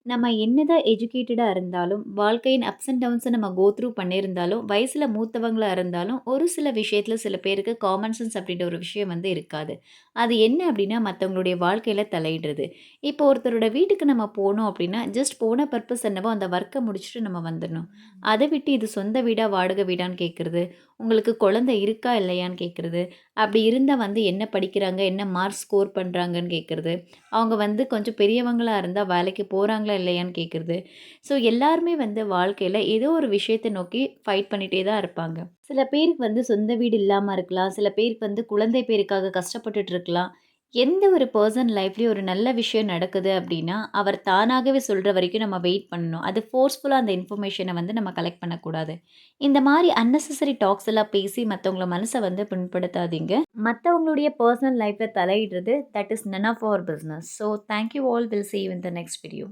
நம்ம என்னதான் எஜுகேட்டடா இருந்தாலும், வாழ்க்கையின் அப்ஸ் அண்ட் டவுன்ஸ நம்ம கோ த்ரூ பண்ணியிருந்தாலும், வயசுல மூத்தவங்களா இருந்தாலும், ஒரு சில விஷயத்துல சில பேருக்கு காமன் சென்ஸ் அப்படின்ற ஒரு விஷயம் வந்து இருக்காது. அது என்ன அப்படின்னா, மத்தவங்களுடைய வாழ்க்கையில தலையிடுறது. இப்போ ஒருத்தரோட வீட்டுக்கு நம்ம போனோம் அப்படின்னா, ஜஸ்ட் போன பர்ப்பஸ் என்னவோ அந்த ஒர்க்க முடிச்சுட்டு நம்ம வந்துடணும். அத விட்டு இது சொந்த வீடா, வாடகை வீடான்னு கேட்கறது, உங்களுக்கு குழந்தை இருக்கா இல்லையான்னு கேட்கறது, அப்படி இருந்தா வந்து என்ன படிக்கிறாங்க, என்ன மார்க் ஸ்கோர் பண்றாங்கன்னு கேட்கறது, அவங்க வந்து கொஞ்சம் பெரியவங்களா இருந்தா வேலைக்கு போறாங்களா இல்லையான்னு கேட்குறது. ஸோ எல்லாருமே வந்து வாழ்க்கையில ஏதோ ஒரு விஷயத்த நோக்கி ஃபைட் பண்ணிட்டே தான் இருப்பாங்க. சில பேருக்கு வந்து சொந்த வீடு இல்லாம இருக்கலாம். சில பேருக்கு வந்து குழந்தை பேருக்காக கஷ்டப்பட்டுட்டு இருக்கலாம். எந்த ஒரு பெர்சன் லைஃப்லயும் ஒரு நல்ல விஷயம் நடக்குது அப்படின்னா, அவர் தானாகவே சொல்ற வரைக்கும் நம்ம வெயிட் பண்ணணும். அது ஃபோர்ஸ்ஃபுல்லா அந்த இன்ஃபர்மேஷன வந்து நம்ம கலெக்ட் பண்ணக்கூடாது. இந்த மாரி அன்னெசசரி டாக்ஸ் எல்லாம் பேசி மத்தவங்கள மனச வந்து புண்படுத்தாதீங்க. மத்தவங்களுடைய பெர்சனல் லைஃப்ல தலையிடுறது that is none of our business. So thank you all. Will see you in the next video.